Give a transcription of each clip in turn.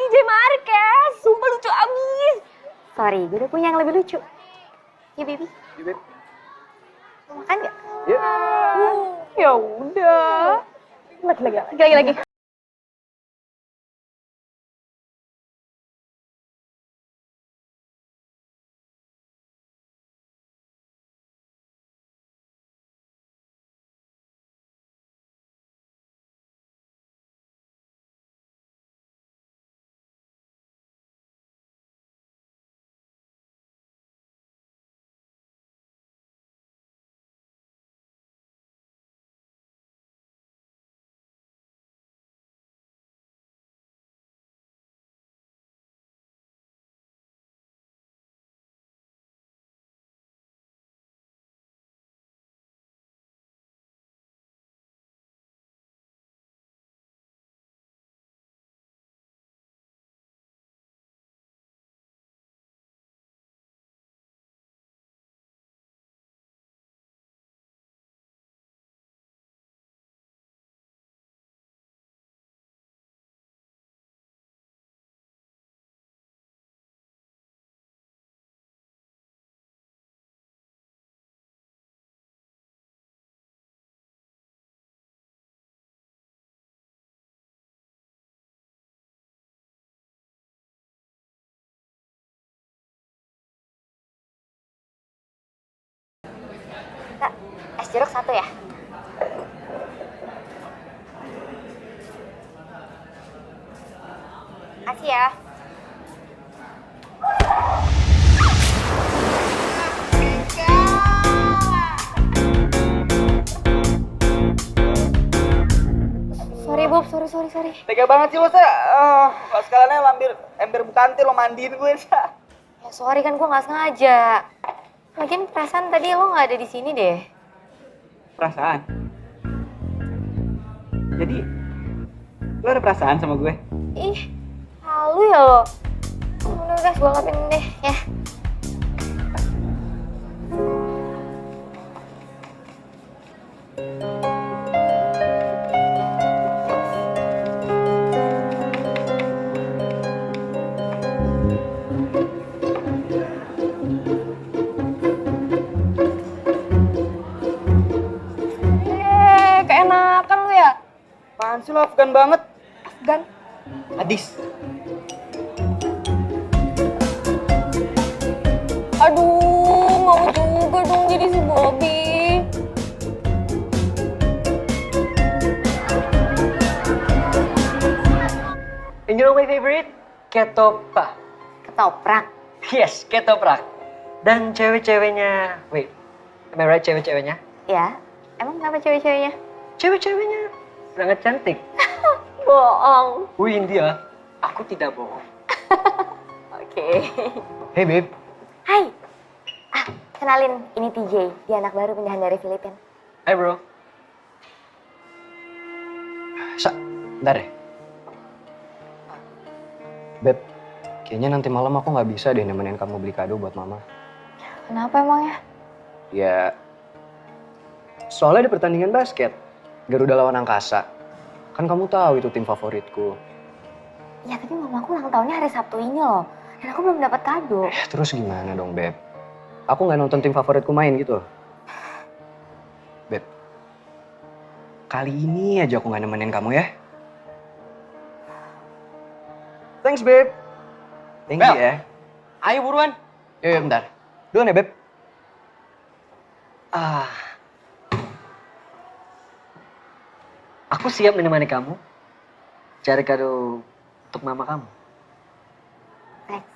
DJ Marquez, sumpah lucu abis. Sorry, gue udah punya yang lebih lucu. Ya, baby. Iya, Beb. Mau makan gak? Iya. Ya udah. Lagi. Kak, es jeruk satu ya? Kasih ya. Sorry Bob, sorry. Tega banget sih lo, Sa. Kalau sekaliannya lo ambil ember bukanti, lo mandiin gue, Sa. Ya sorry kan gue gak sengaja. Lagian perasaan tadi lo gak ada di sini deh. Perasaan? Jadi, lo ada perasaan sama gue? Ih, halu ya lo. Udah guys, gue lapin deh ya. Keenakan lu ya? Apaan sih lo, Afgan banget? Afgan? Hadis. Aduh, mau juga dong jadi si Bobby. And you know my favorite? Ketoprak. Ketoprak. Yes, ketoprak. Dan cewek-ceweknya, wait, am I right cewek-ceweknya? Ya, emang kenapa cewek-ceweknya? Cewek-ceweknya sangat cantik. Bohong. Wih India, aku tidak bohong. Oke. Hey, Beb. Hai. Kenalin, ini TJ. Dia anak baru pindahan dari Filipina. Hai bro. Sa, bentar deh. Beb, kayaknya nanti malam aku nggak bisa deh nemenin kamu beli kado buat mama. Kenapa emangnya? Ya, soalnya di pertandingan basket, Garuda lawan Angkasa. Kan kamu tahu itu tim favoritku. Ya tapi mamaku ulang tahunnya hari Sabtu ini loh. Dan aku belum dapat kado. Ya, terus gimana dong, Beb? Aku nggak nonton tim favoritku main gitu. Beb, kali ini aja aku nggak nemenin kamu ya. Thanks, Beb. Thank you ya. Ayo buruan. Yuk, bentar. Duluan ya, Beb. Aku siap menemani kamu cari kado untuk mama kamu. Thanks.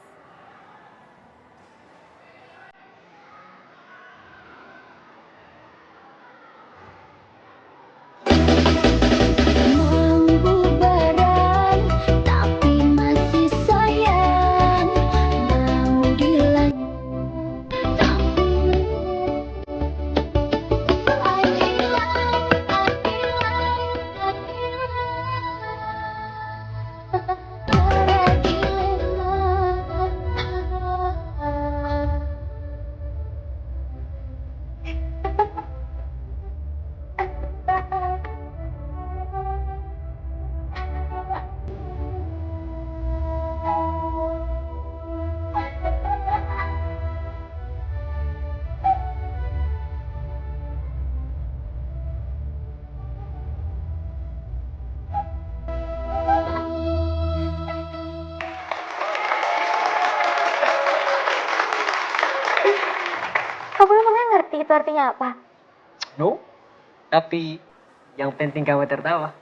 Mau bubaran tapi masih sayang. Mau dilanjut tapi itu artinya apa? No. Tapi yang penting kamu tertawa.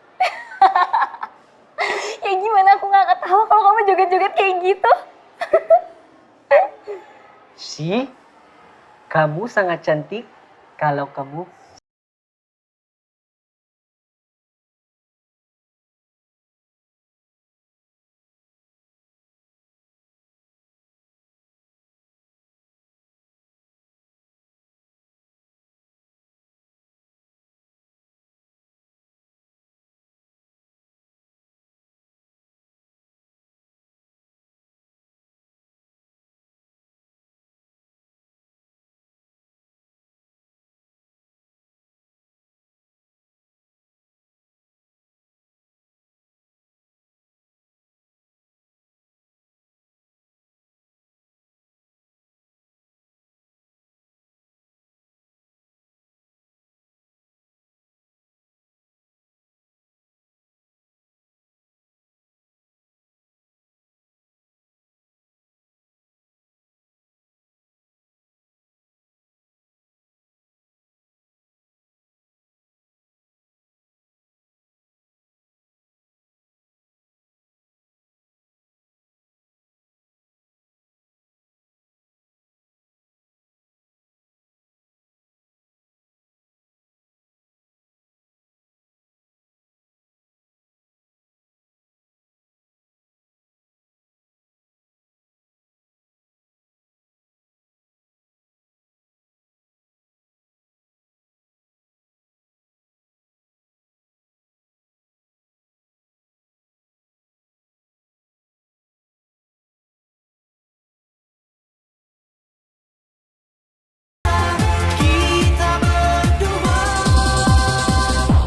Ya gimana aku nggak ketawa kalau kamu joget-joget kayak gitu? Si, kamu sangat cantik kalau kamu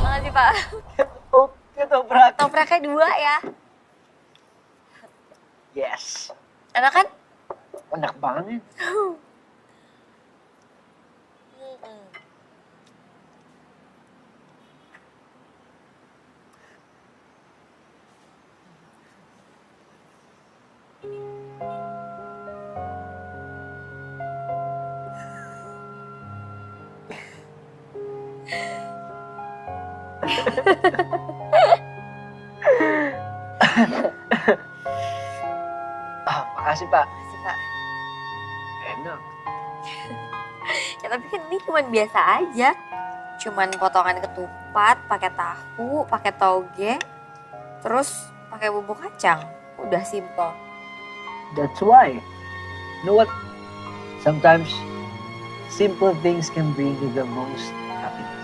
Makasih Pak. Oke, toprak. Topraknya 2 ya. Yes. Enak kan? Enak banget. Makasih, Pak. Makasih Pak. Enak. Ya tapi kan ini cuma biasa aja. Cuman potongan ketupat, pakai tahu, pakai toge, terus pakai bumbu kacang. Udah simple. That's why. You know what? Sometimes simple things can bring you the most happiness.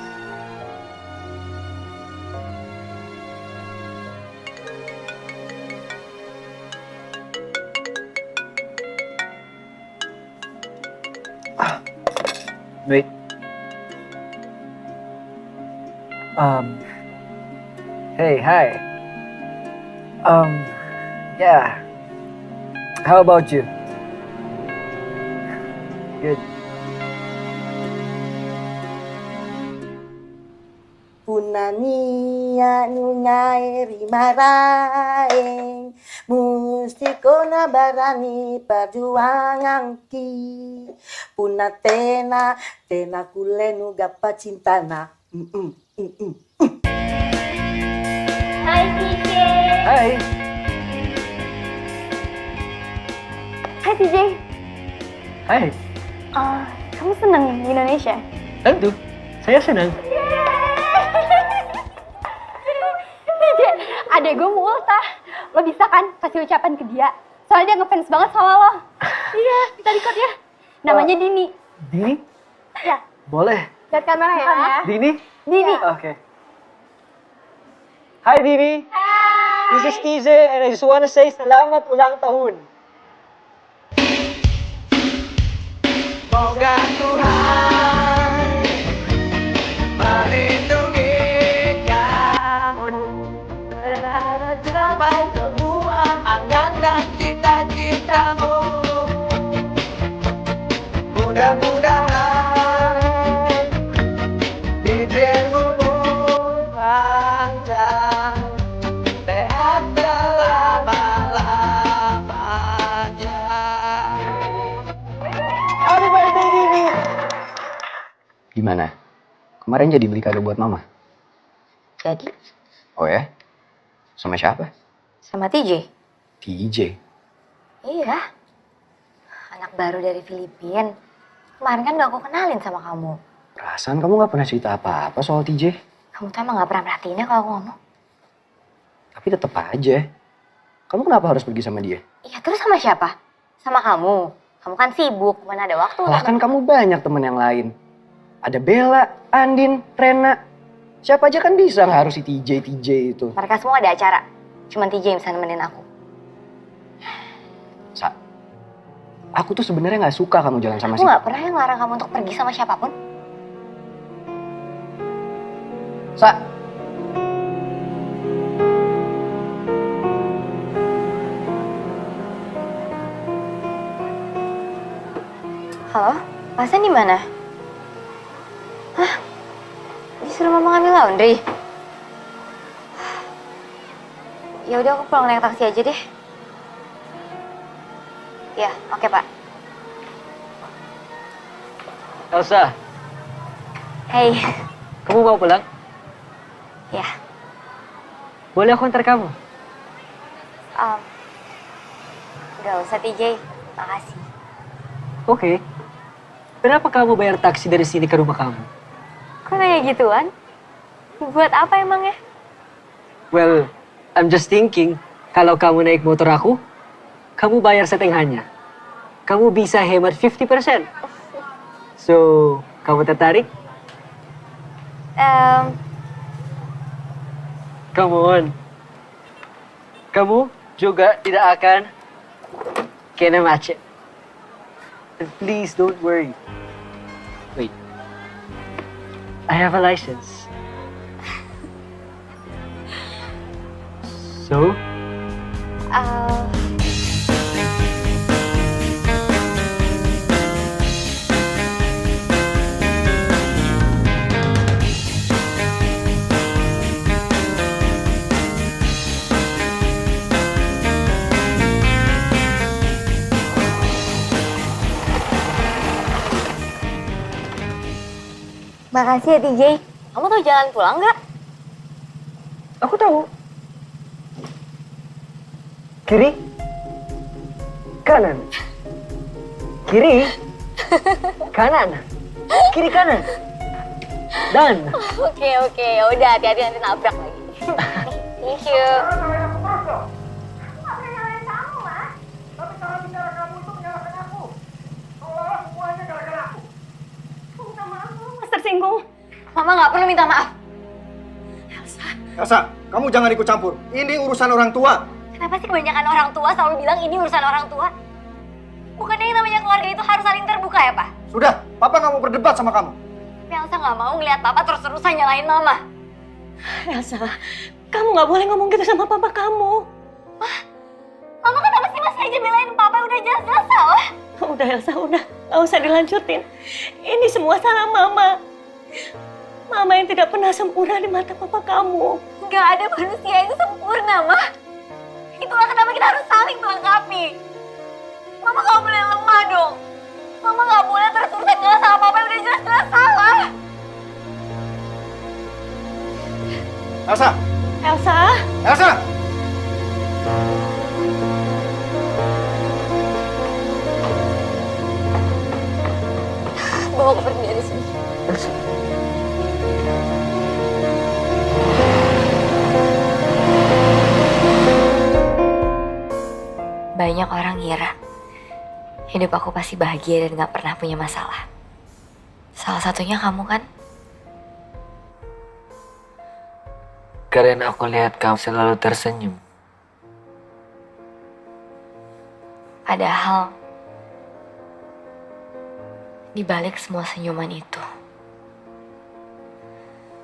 Wait. Hey, hi. Yeah. How about you? Good. Punania nunyai rimaraeng mustikona barani perjuangan ki punatena tena kulenu gapa cintana Hai TJ. Hai. Hai TJ. Hai. Kamu seneng di Indonesia? Tentu. Saya senang. TJ, adek gue mau ultah. Lo bisa kan kasih ucapan ke dia? Soalnya dia ngefans banget sama lo. Iya, kita record ya. Namanya Dini. Dini? Ya, Boleh. lihat kamera ya. Dini? Dini. Okay. Hi Dini. Hi. This is TJ and I just want to say selamat ulang tahun. Moga Tuhan melindungi kamu sampai semua angan dan cita-citamu. Mudah-mudahan hidupmu panjang, sehat selama-lamanya. Happy birthday, Dini! Gimana? Kemarin jadi beli kado buat mama? Jadi, Oh ya? Sama siapa? sama TJ. TJ. Iya, anak baru dari Filipina. Kemarin kan gak aku kenalin sama kamu. Perasaan kamu gak pernah cerita apa-apa soal TJ. Kamu tuh emang gak pernah perhatiin ya kalau aku ngomong. Tapi tetep aja. Kamu kenapa harus pergi sama dia? Iya, terus sama siapa? Sama kamu. Kamu kan sibuk, mana ada waktu. Lah kan kamu banyak temen yang lain. Ada Bella, Andin, Rena. Siapa aja kan bisa, nggak harus si TJ itu. Mereka semua ada acara. Cuman TJ yang bisa nemenin aku. Sa, aku tuh sebenarnya nggak suka kamu jalan sama Aku gak pernah yang ngelarang kamu untuk pergi sama siapapun. Sa, Halo, Pasen di mana? Hah? Disuruh mama ngambil laundry? Ya udah aku pulang naik taksi aja deh. Ya, oke Pak. Elsa, Hey, kamu mau pulang? ya. Boleh aku antar kamu? Gak usah TJ, makasih. Oke. Berapa kamu bayar taksi dari sini ke rumah kamu? Kok nanya gituan? Buat apa emangnya? Well, I'm just thinking, kalau kamu naik motor aku, kamu bayar setengahnya. Kamu bisa hemat 50%. So, kamu tertarik? Come on. Kamu juga tidak akan kena macet. And please don't worry. Wait. I have a license. So, makasih ya TJ. Kamu tahu jalan pulang nggak? aku tahu. Kiri, kanan, kiri, kanan, kiri kanan, dan Oke, ya udah hati-hati nanti nabrak lagi. Thank you. Mas tersinggung. Mama nggak perlu minta maaf. Elsa, kamu jangan ikut campur. Ini urusan orang tua. Kenapa sih kebanyakan orang tua selalu bilang ini urusan orang tua? Bukannya yang namanya keluarga itu harus saling terbuka ya, Pak? Sudah, Papa nggak mau berdebat sama kamu. Tapi Elsa nggak mau ngelihat Papa terus-terusan nyalain Mama. Elsa, kamu nggak boleh ngomong gitu sama papa kamu. Mama kenapa sih masih aja belain Papa? Udah jelas-jelas salah. Udah Elsa, udah. Nggak usah dilanjutin. Ini semua salah Mama. Mama yang tidak pernah sempurna di mata papa kamu. Nggak ada manusia yang sempurna, Ma. Itulah kenapa kita harus saling melengkapi. Mama nggak boleh lemah dong. Mama nggak boleh terus-terusan ngalah sama Papa yang udah jelas-jelas salah. Elsa, Elsa, Elsa! Bawa aku pergi dari sini. Banyak orang ngira hidup aku pasti bahagia dan gak pernah punya masalah. Salah satunya kamu kan? Karena aku lihat kamu selalu tersenyum. Padahal di balik semua senyuman itu,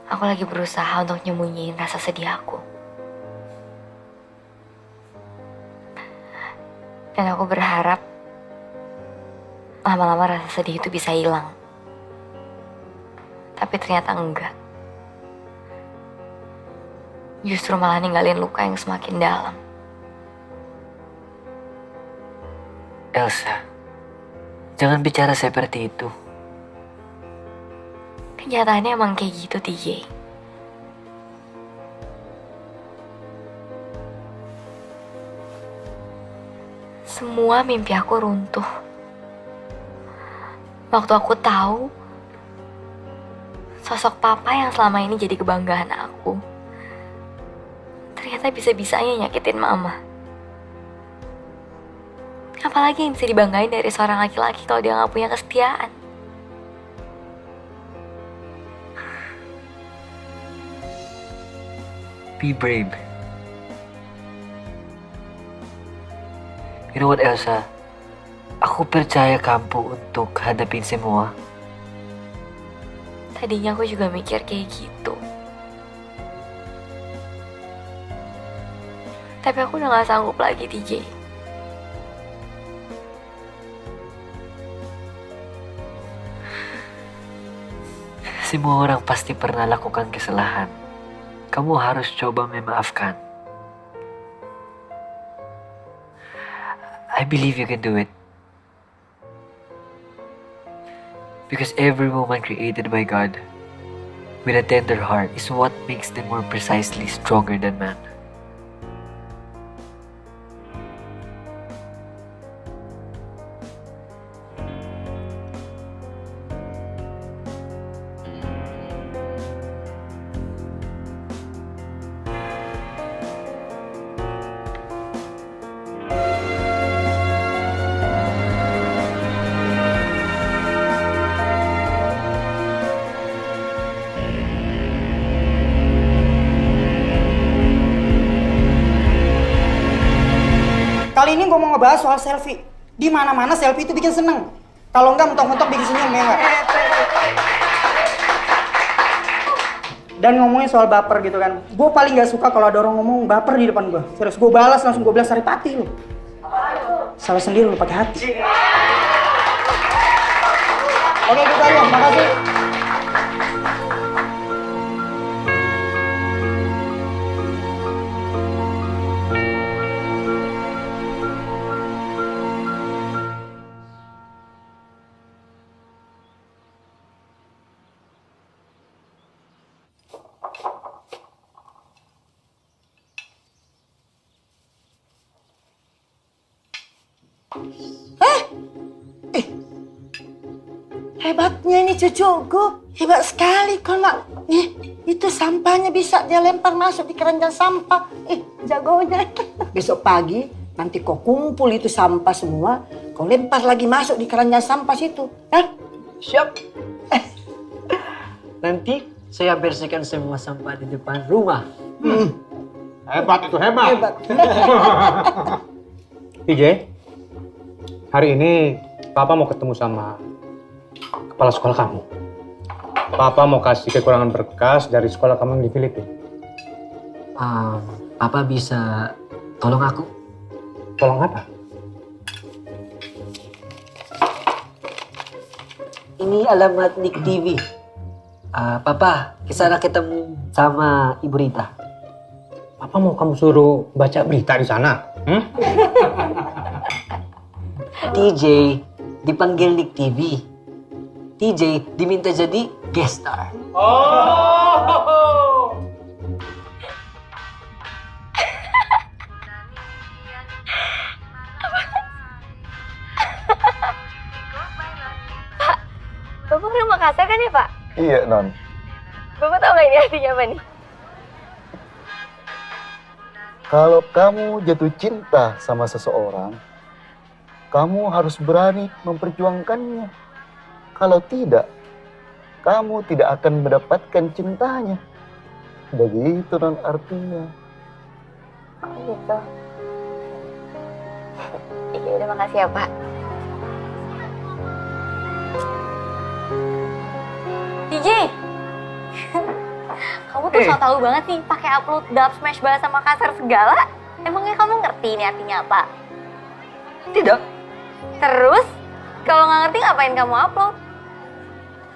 aku lagi berusaha untuk nyembunyiin rasa sedih aku. Dan aku berharap lama-lama rasa sedih itu bisa hilang. Tapi ternyata enggak. Justru malah ninggalin luka yang semakin dalam. Elsa, jangan bicara seperti itu. Kenyataannya emang kayak gitu, TJ. Semua mimpi aku runtuh. Waktu aku tahu sosok papa yang selama ini jadi kebanggaan aku ternyata bisa-bisanya nyakitin mama. Apalagi yang bisa dibanggain dari seorang laki-laki kalau dia nggak punya kesetiaan. Be brave. You know what, Elsa? Aku percaya kamu untuk hadapin semua. Tadinya aku juga mikir kayak gitu. Tapi aku udah gak sanggup lagi, TJ. Semua orang pasti pernah lakukan kesalahan. Kamu harus coba memaafkan. I believe you can do it. Because every woman created by God with a tender heart is what makes them more precisely stronger than man. Kali ini gue mau ngebahas soal selfie. Di mana-mana selfie itu bikin seneng. Kalau enggak mentok-mentok bikin senyum, ya enggak? Dan ngomongin soal baper gitu kan. Gue paling gak suka kalau ada orang ngomong baper di depan gue. Serius, gue balas langsung 12 Saripati lu. Salah sendiri lu pakai hati. Oke, kita lihat. Makasih. Hebatnya ini cucuku, hebat sekali kau nak. Itu sampahnya bisa dia lempar masuk di keranjang sampah. Jagonya. Besok pagi nanti kau kumpul itu sampah semua, kau lempar lagi masuk di keranjang sampah situ. Siap. Nanti saya bersihkan semua sampah di depan rumah. Hebat itu, hebat. Hebat. PJ, hari ini Papa mau ketemu sama kepala sekolah kamu. Papa mau kasih kekurangan berkas dari sekolah kamu yang di Filipina. Papa bisa tolong aku? Tolong apa? Ini alamat Nick TV. Papa, kesana ketemu sama Ibu Rita. Papa mau kamu suruh baca berita di sana? TJ dipanggil Nick TV. TJ diminta jadi guest star. Oh! Bapak orang Makassar kan ya, Pak? Iya, Non. Bapak tahu nggak ini artinya apa nih? Kalau kamu jatuh cinta sama seseorang, kamu harus berani memperjuangkannya. Kalau tidak, kamu tidak akan mendapatkan cintanya. Begitu Non artinya. Oh gitu. Iya, udah makasih ya, Pak. DJ, kamu tuh so tau banget nih pakai upload dub smash bahasa Makassar segala. Emangnya kamu ngerti ini artinya apa? Tidak, Terus, kalau nggak ngerti ngapain kamu upload?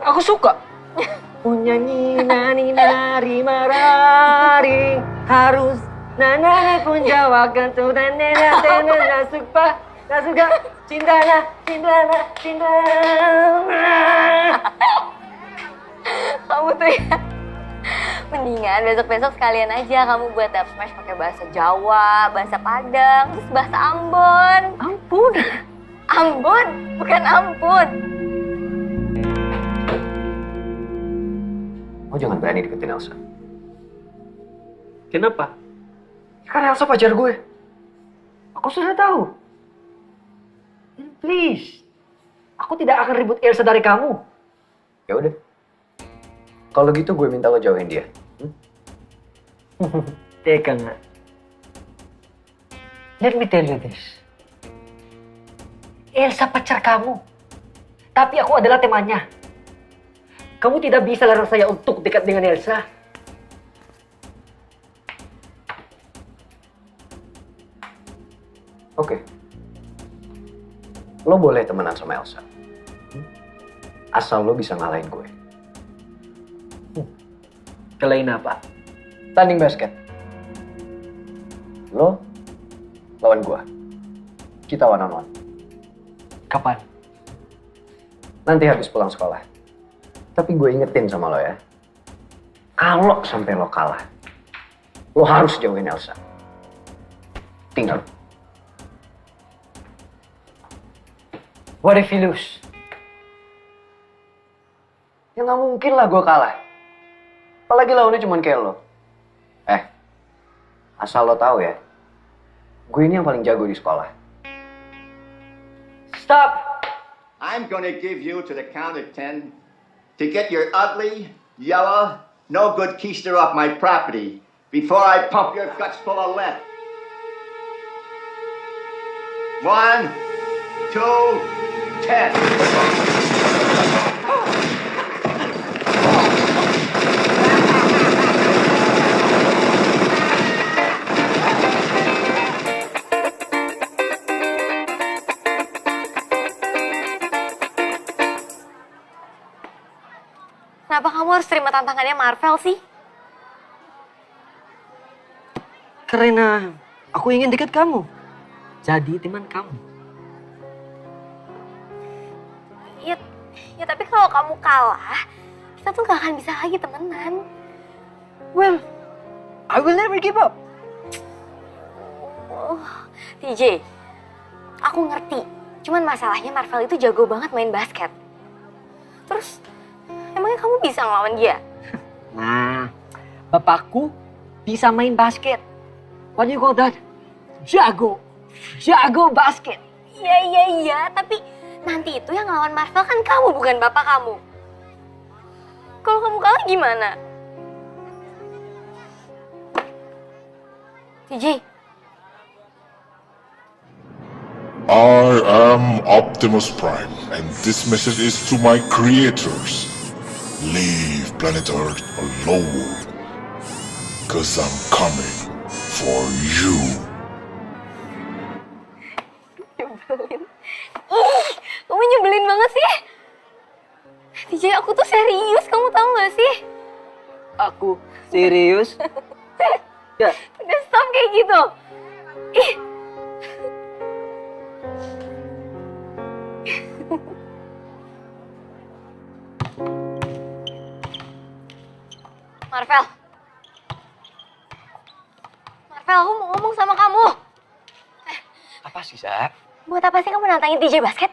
aku suka. Punya nina rima rari harus nana pun jawabkan tuh nana suka cinta. ya. Mendingan besok-besok sekalian aja kamu buat dub smash pakai bahasa Jawa, bahasa Padang, terus bahasa Ambon. Ampun. Ambon, bukan ampun. Lo jangan berani deketin Elsa. Kenapa? Karena Elsa pacar gue. Aku sudah tahu. And please, aku tidak akan ribut Elsa dari kamu. Ya udah. Kalau gitu gue minta lo jauhin dia. Teka nga. Let me tell you this. Elsa pacar kamu. Tapi aku adalah temannya. Kamu tidak bisa larang saya untuk dekat dengan Elsa. Oke. Lo boleh temenan sama Elsa. Asal lo bisa ngalahin gue. Kelain apa? Tanding basket. Lo lawan gue. Kita one on one. Kapan? Nanti habis pulang sekolah. Tapi gue ingetin sama lo ya. Kalau sampai lo kalah, lo harus jauhin Elsa. Tinggal. What if you lose? Ya nggak mungkin lah gue kalah. Apalagi lawannya cuma kayak lo. Asal lo tahu ya. Gue ini yang paling jago di sekolah. Stop! I'm gonna give you to the count of 10 to get your ugly, yellow, no good keister off my property before I pump your guts full of lead. 1, 2, 10. Kenapa kamu harus terima tantangannya Marvel sih? Karena aku ingin dekat kamu. Jadi teman kamu. Ya tapi kalau kamu kalah, kita tuh gak akan bisa lagi temenan. Well, I will never give up. TJ, aku ngerti. Cuman masalahnya Marvel itu jago banget main basket. Terus, emangnya kamu bisa ngelawan dia? Nah, bapakku bisa main basket. What do you call that? Jago. Jago basket. Iya, tapi nanti itu yang ngelawan Marvel kan kamu, bukan bapak kamu. Kalau kamu kalah gimana? TJ. I am Optimus Prime, and this message is to my creators. Leave planet Earth alone, cause I'm coming for you. Nyebelin. Kamu nyebelin banget sih. TJ, aku tuh serius, kamu tahu gak sih? Aku serius? Ya. Udah stop kayak gitu. Ih. Marvel, aku mau ngomong sama kamu. Apa sih, Sa? Buat apa sih kamu nantangin TJ basket?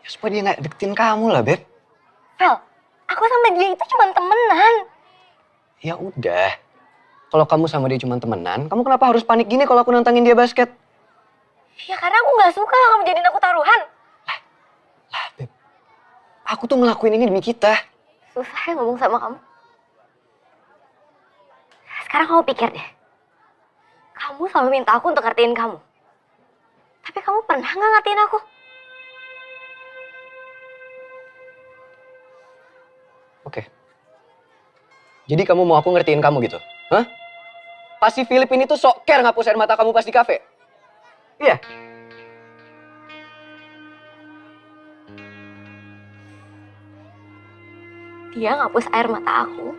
Ya, supaya dia nggak deketin kamu lah, Beb. Vel, aku sama dia itu cuma temenan. Ya udah. Kalau kamu sama dia cuma temenan, kamu kenapa harus panik gini kalau aku nantangin dia basket? Ya karena aku nggak suka kamu jadiin aku taruhan. Lah, Beb. Aku tuh ngelakuin ini demi kita. Susah ya ngomong sama kamu. Sekarang kamu pikir deh. Kamu selalu minta aku untuk ngertiin kamu. Tapi kamu pernah nggak ngertiin aku? Oke. Jadi kamu mau aku ngertiin kamu gitu? Hah? Pas si Philip ini tuh sok care ngapus air mata kamu pas di kafe? Iya? Dia ngapus air mata aku.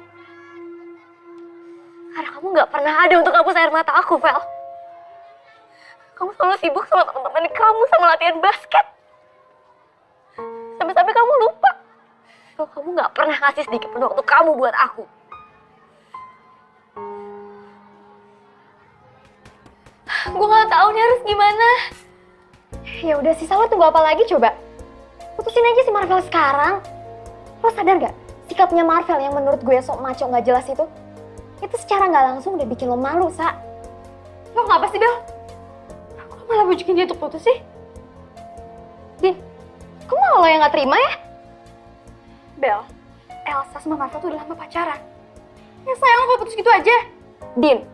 Karena kamu nggak pernah ada untuk ngapus air mata aku, Vel. Kamu selalu sibuk sama teman-teman kamu, sama latihan basket. Sampai-sampai kamu lupa. Kalau kamu gak pernah ngasih sedikit pun waktu kamu buat aku. Gue gak tahu nih harus gimana. Ya udah sih, lo tunggu apa lagi coba? Putusin aja si Marvel sekarang. Lo sadar gak? Sikapnya Marvel yang menurut gue sok maco gak jelas itu secara gak langsung udah bikin lo malu, Sa. Lo kenapa sih, Bel? Kok malah bujukin dia untuk putus sih? Din, kok malah lo yang gak terima ya? Bel, Elsa sama Marvel tuh udah lama pacaran. Ya sayang lo kok putus gitu aja. Din,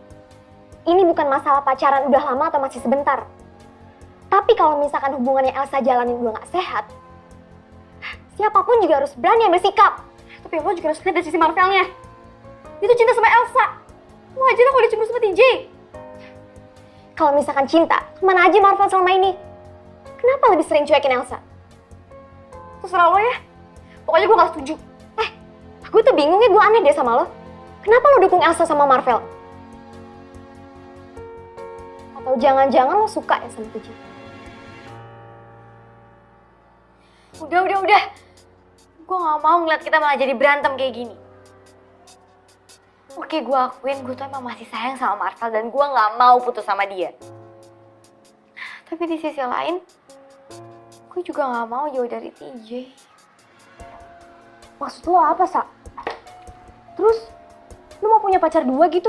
ini bukan masalah pacaran udah lama atau masih sebentar. Tapi kalau misalkan hubungan yang Elsa jalanin udah gak sehat, siapapun juga harus berani ambil sikap. Tapi lo juga harus lihat dari sisi Marvelnya. Dia tuh cinta sama Elsa. Lo aja lah kalau dia cemburu sama TJ. Kalau misalkan cinta, kemana aja Marvel selama ini? Kenapa lebih sering cuekin Elsa? Terserah lo ya. Pokoknya gue gak setuju. Gue tuh bingung ya, gue aneh deh sama lo. Kenapa lo dukung Elsa sama Marvel? Atau jangan-jangan lo suka ya sama TJ? Udah. Gue gak mau ngeliat kita malah jadi berantem kayak gini. Oke, gue akuin gue tuh emang masih sayang sama Marvel dan gue gak mau putus sama dia. Tapi di sisi lain, gue juga gak mau jauh dari TJ. Maksud lo apa, Sa? Terus, lo mau punya pacar dua gitu?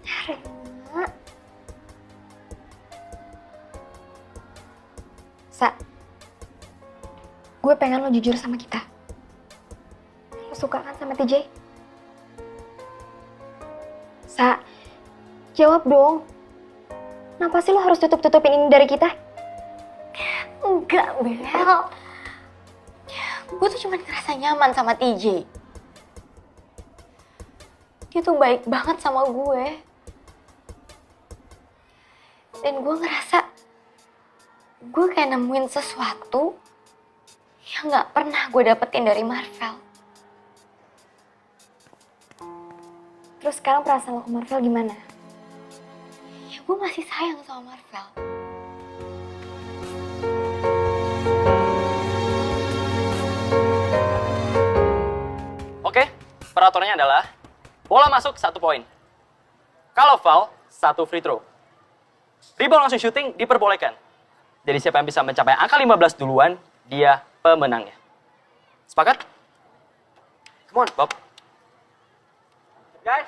Rena. Sa, gue pengen lo jujur sama kita. Lo suka kan sama TJ? Sa, jawab dong. Kenapa sih lo harus tutup-tutupin ini dari kita? Enggak, Bel. Gue tuh cuma ngerasa nyaman sama TJ. Dia tuh baik banget sama gue. Dan gue ngerasa gue kayak nemuin sesuatu yang gak pernah gue dapetin dari Marvel. Terus sekarang perasaan lo ke Marvel gimana? Ya gue masih sayang sama Marvel. Oke, peraturannya adalah bola masuk 1 poin. Kalau foul, 1 free throw. Rebound langsung shooting diperbolehkan. Jadi siapa yang bisa mencapai angka 15 duluan, dia pemenangnya. Sepakat? Come on, Bob. Guys.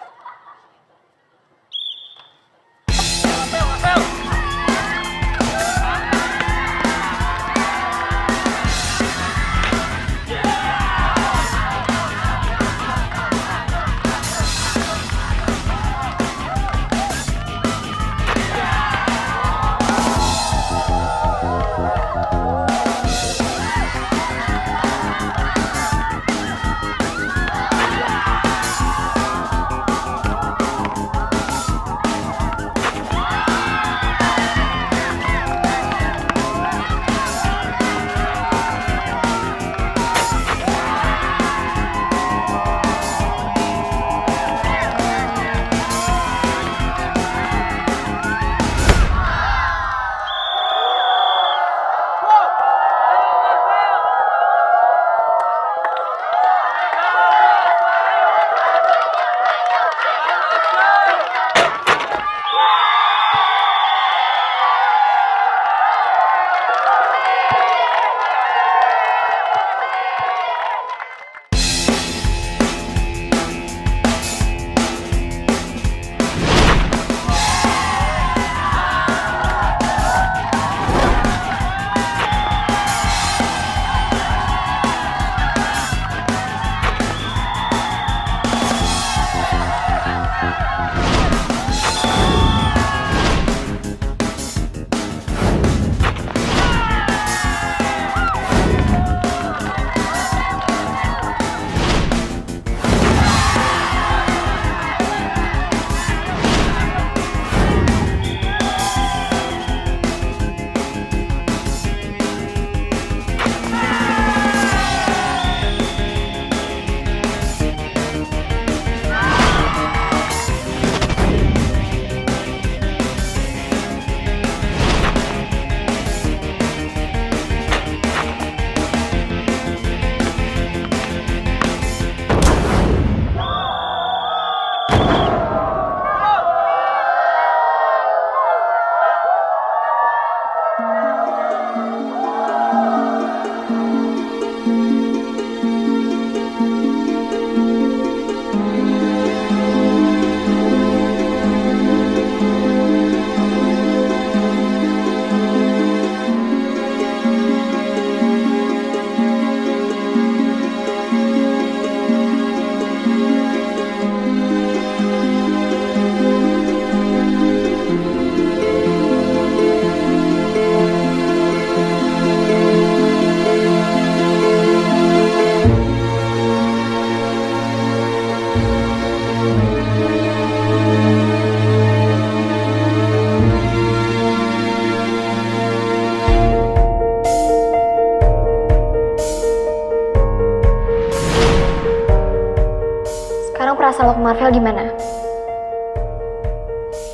perasaan lo ke Marvel gimana?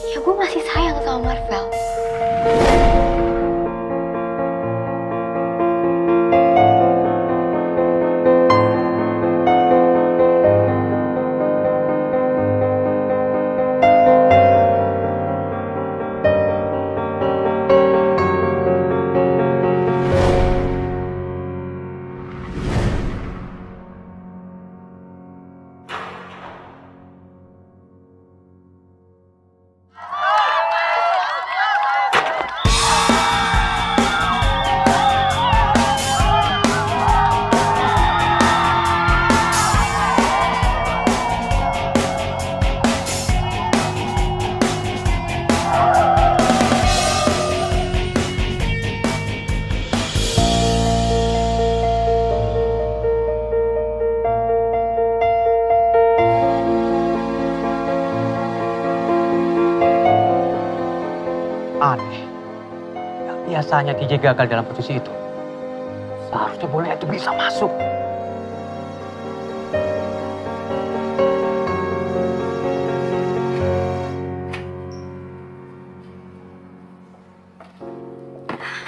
Ya gue masih sayang sama Marvel. Aneh. Biasanya TJ gagal dalam posisi itu. Seharusnya bola itu bisa masuk.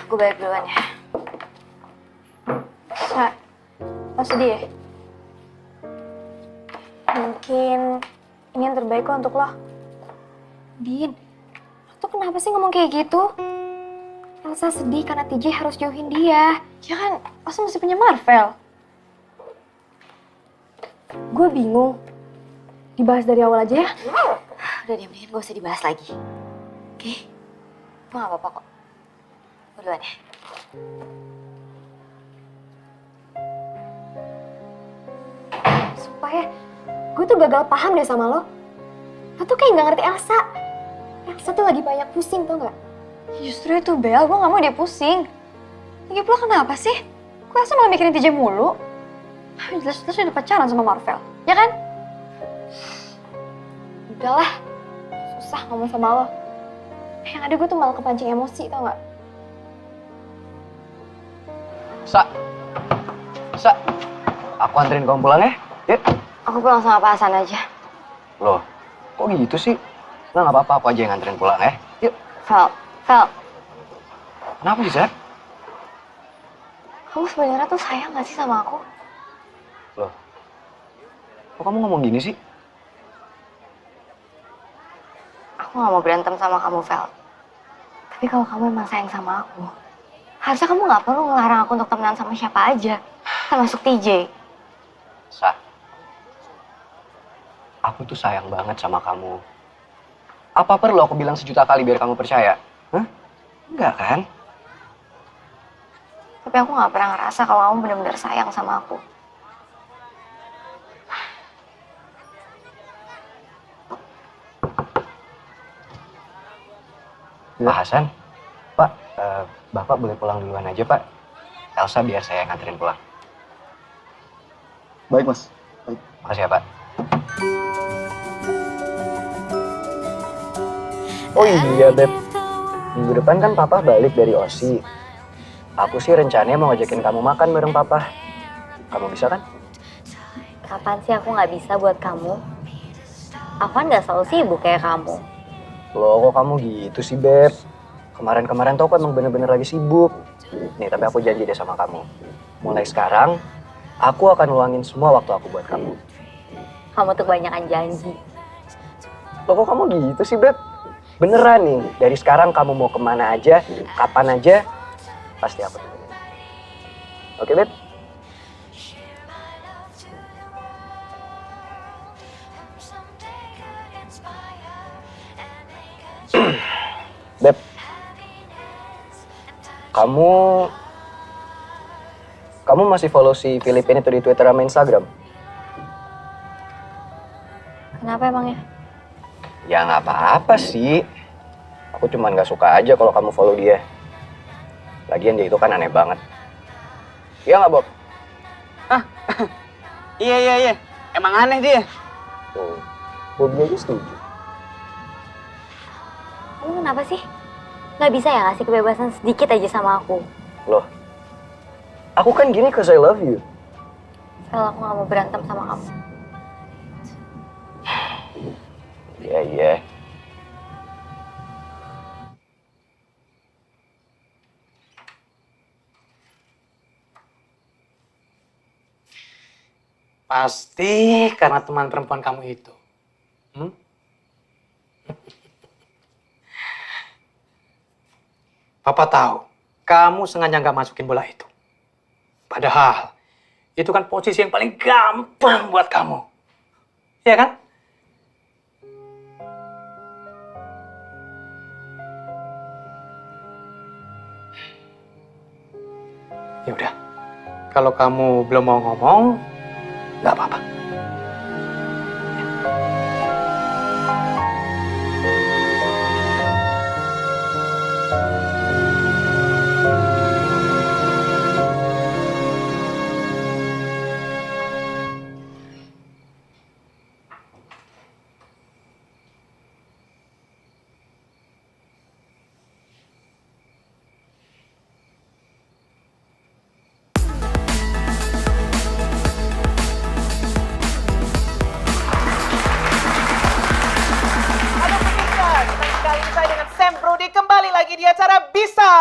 Gue balik duluan ya. Lo sedih ya? Mungkin ini yang terbaik kok untuk lo. Din, lo tuh kenapa sih ngomong kayak gitu? Elsa sedih karena TJ harus jauhin dia. Ya kan, Elsa masih punya Marvel. Gue bingung. Dibahas dari awal aja ya? Udah deh, mendingan gak usah dibahas lagi. Oke? Gue gak apa-apa kok. Gue duluan ya. Supaya gue tuh gagal paham deh sama lo. Lo tuh kayak gak ngerti Elsa. Elsa tuh lagi banyak pusing, tau gak? Justru itu Bel, gue gak mau dia pusing. Lagi pula kenapa sih? Gue rasa malah mikirin TJ mulu. Jelas-jelas udah pacaran sama Marvel, ya kan? Udahlah, susah ngomong sama lo. Yang ada gue tuh malah kepancing emosi, tau gak? Sa, aku anterin kamu pulang ya. Yuk. Aku pulang sama Pak Hasan aja. Loh, kok gitu sih? Nggak apa-apa, aku aja yang nganterin pulang ya. Yuk. Fel. Kenapa sih, Sa? Kamu sebenarnya tuh sayang gak sih sama aku? Loh, kok kamu ngomong gini sih? Aku gak mau berantem sama kamu, Fel. Tapi kalau kamu emang sayang sama aku, harusnya kamu gak perlu ngelarang aku untuk temenan sama siapa aja. Termasuk TJ. Sa, aku tuh sayang banget sama kamu. Apa perlu aku bilang sejuta kali biar kamu percaya? Hah? Enggak kan? Tapi aku gak pernah ngerasa kalau kamu benar-benar sayang sama aku. Pak Hasan, Pak, Bapak boleh pulang duluan aja, Pak. Elsa biar saya nganterin pulang. Baik, Mas. Baik. Makasih ya, Pak. Oh iya, Beb. Minggu depan kan Papa balik dari OSI. Aku sih rencananya mau ngajakin kamu makan bareng Papa. Kamu bisa kan? Kapan sih aku gak bisa buat kamu? Aku kan gak selalu sibuk kayak kamu. Loh, kok kamu gitu sih, Beb? Kemarin-kemarin tuh aku emang bener-bener lagi sibuk. Nih, tapi aku janji deh sama kamu. Mulai sekarang, aku akan ulangin semua waktu aku buat kamu. Kamu tuh kebanyakan janji. Loh, kok kamu gitu sih, Beb? Beneran nih, dari sekarang kamu mau kemana aja, kapan aja, pasti aku temenin. Oke, Beb? Beb, kamu masih follow si Filipin itu di Twitter sama Instagram? Kenapa emangnya? Ya nggak apa-apa sih. Aku cuman nggak suka aja kalau kamu follow dia. Lagian dia itu kan aneh banget. Iya nggak, Bob? Iya. Emang aneh dia. Tuh, Bobby aja setuju. Kamu kenapa sih? Gak bisa ya ngasih kebebasan sedikit aja sama aku? Loh, aku kan gini 'cause I love you. Fel, aku gak mau berantem sama kamu. Iya, iya. Pasti karena teman perempuan kamu itu. Papa tahu, kamu sengaja nggak masukin bola itu. Padahal, itu kan posisi yang paling gampang buat kamu. Iya kan? Ya udah, kalau kamu belum mau ngomong, nggak apa-apa. Kembali lagi di acara Bisa.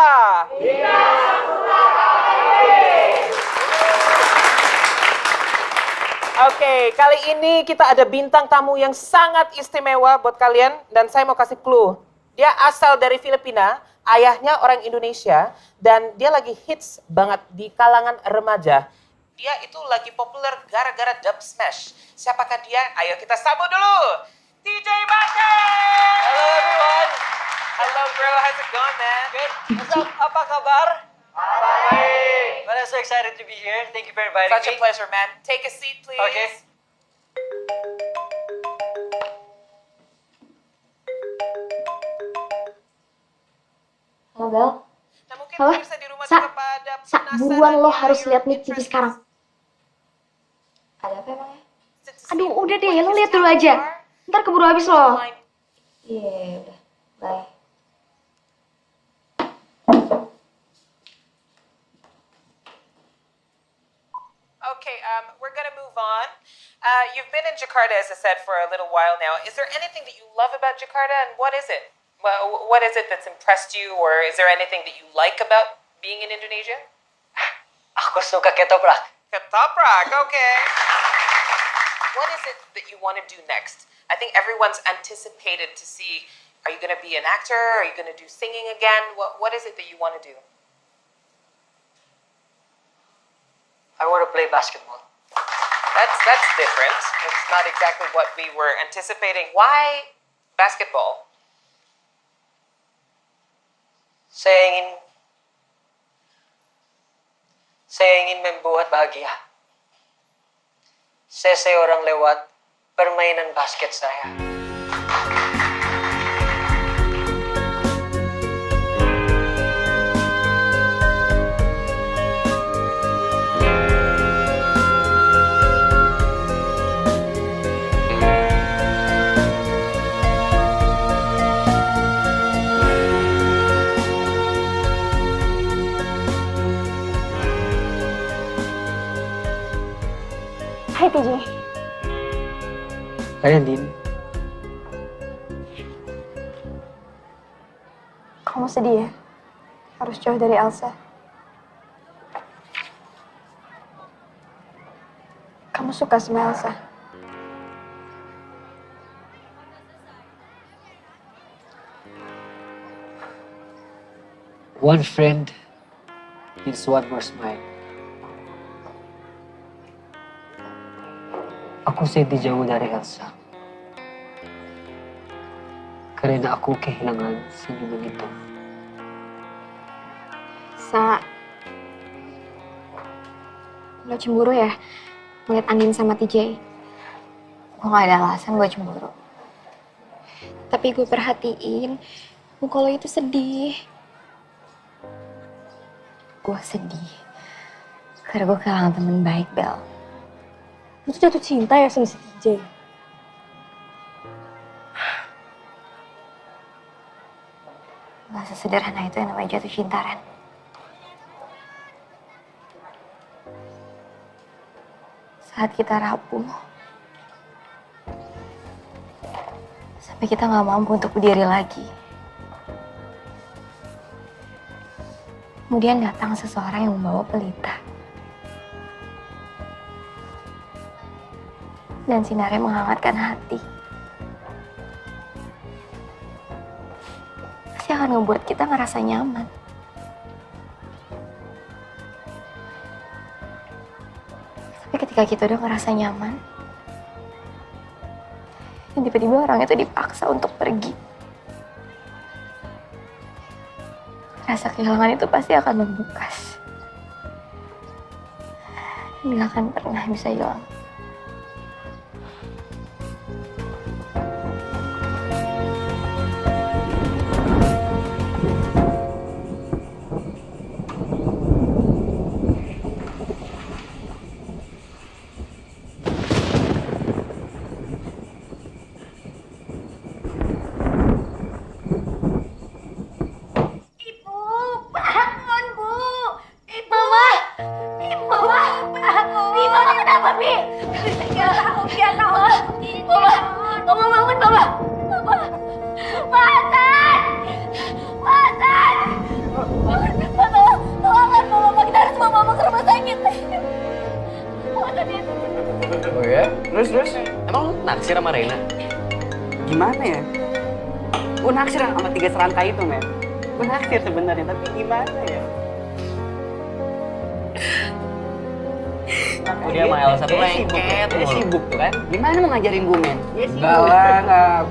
Oke, kali ini kita ada bintang tamu yang sangat istimewa buat kalian dan saya mau kasih clue. Dia asal dari Filipina, ayahnya orang Indonesia dan dia lagi hits banget di kalangan remaja. Dia itu lagi populer gara-gara Dub Smash. Siapakah dia? Ayo kita sambut dulu. TJ Bucket! Hello everyone! Hello bro, how's it going man? Good. What's up? Apa kabar? Baik. Well, I'm so excited to be here. Thank you for inviting Such me. a pleasure man. Take a seat please. Okay. Halo Bel. Nah, mungkin Halo? pemirsa di rumah Sa, juga pada Sa, buruan lo harus lihat nih TV interest. sekarang. Ada apa emangnya? Aduh, udah deh, lo lihat dulu aja. Ntar keburu habis lo. Iya, udah. Bye. Okay, we're gonna move on. You've been in Jakarta, as I said, for a little while now. Is there anything that you love about Jakarta, and what is it? Well, what is it that's impressed you, or is there anything that you like about being in Indonesia? Aku suka ketoprak. Ketoprak, okay. What is it that you want to do next? I think everyone's anticipated to see, are you going to be an actor? Are you going to do singing again? What is it that you want to do? I want to play basketball. That's different. It's not exactly what we were anticipating. Why basketball? Saya ingin membuat bahagia. Seseorang lewat permainan basket saya. Hai TJ. Hai Andin. Kamu sedih ya? Harus jauh dari Elsa. Kamu suka sama Elsa? One friend means one more smile. Aku sedih jauh dari Elsa. Karena aku kehilangan senyuman itu. Sa, lo cemburu ya ngeliat Andin sama TJ? Gue gak ada alasan buat cemburu. Tapi gue perhatiin muka lo itu sedih. Gue sedih karena gue kehilangan temen baik, Bel. Lo tuh jatuh cinta ya sama si TJ? Gak sesederhana itu yang namanya jatuh cinta, Ren. Saat kita rapuh, sampai Tapi kita nggak mampu untuk berdiri lagi. Kemudian datang seseorang yang membawa pelita. Dan sinarnya menghangatkan hati. Pasti akan ngebuat kita ngerasa nyaman. Tapi ketika kita udah ngerasa nyaman, dan tiba-tiba orang itu dipaksa untuk pergi. Rasa kehilangan itu pasti akan membekas. Nggak akan pernah bisa hilang. Oh ya? Terus? Emang lu naksir sama Reina? Gimana ya? Gue naksir sama 3 serangkai itu, men. Gue naksir sebenarnya, tapi gimana ya? Oh, dia sama Elsa tuh lengket. Dia sibuk tuh kan? Gimana mau ngajarin gue, men? Dia sibuk. Enggak lah, enggak.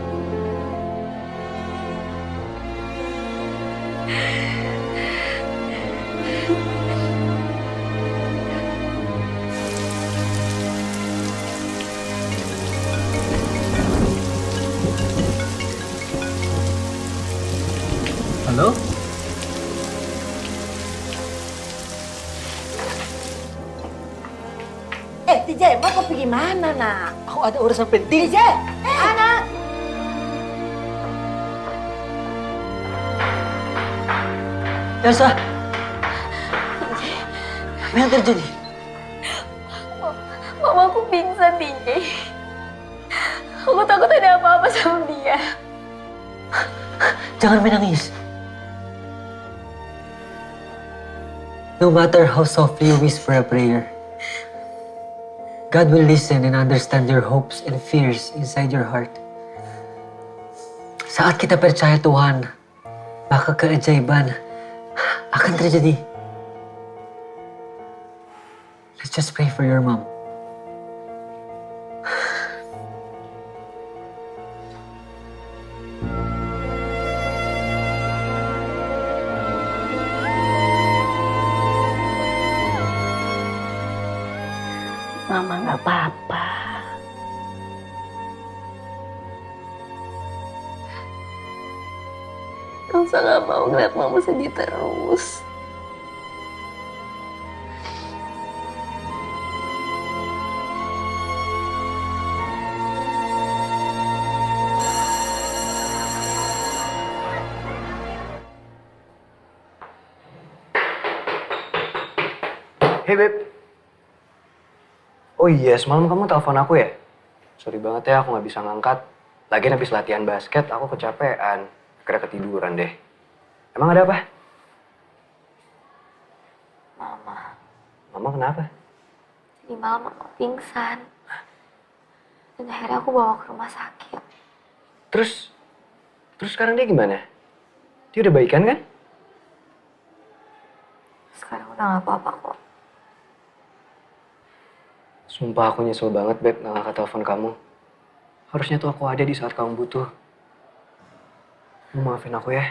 Halo? TJ, mau kau pergi mana, nak? Aku ada urusan penting. TJ, anak. Elsa! Apa yang terjadi? Mamaku pingsan, TJ. Aku takut ada apa-apa sama dia. Jangan menangis. No matter how softly you whisper a prayer, God will listen and understand your hopes and fears inside your heart. Saat kita percaya Tuhan, maka keajaiban akan terjadi. Let's just pray for your mom. Mama nggak apa-apa. Elsa nggak mau ngeliat mama sedih terus. Hey, Beb. Oh iya, semalam kamu telepon aku ya? Sorry banget ya, aku nggak bisa ngangkat. Lagian habis latihan basket, aku kecapean. Akhirnya ketiduran deh. Emang ada apa? Mama kenapa? Tadi malam mama pingsan. Dan akhirnya aku bawa ke rumah sakit. Terus sekarang dia gimana? Dia udah baikan kan? Sekarang udah gak apa-apa kok. Sumpah aku nyesel banget, Beb, gak ngangkat telepon kamu. Harusnya tuh aku ada di saat kamu butuh. Kamu maafin aku ya.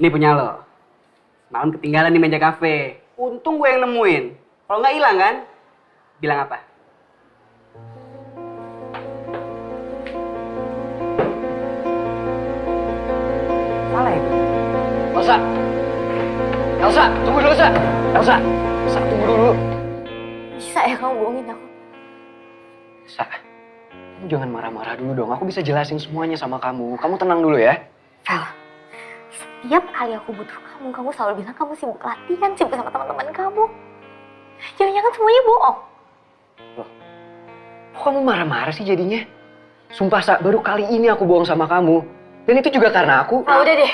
Ini punya lo. Malam ketinggalan di meja kafe. Untung gue yang nemuin. Kalau nggak hilang kan? Bilang apa? Salah ya? Elsa, tunggu dulu, Elsa. Elsa, tunggu dulu. Bisa ya kamu bohongin aku? Elsa, kamu jangan marah-marah dulu dong. Aku bisa jelasin semuanya sama kamu. Kamu tenang dulu ya. Vel, setiap kali aku butuh kamu selalu bilang kamu sibuk latihan, sibuk sama teman-teman kamu. Jangan semuanya bohong. Kok kamu marah-marah sih jadinya? Sumpah, Sa, baru kali ini aku bohong sama kamu. Dan itu juga karena aku... Ah, udah deh.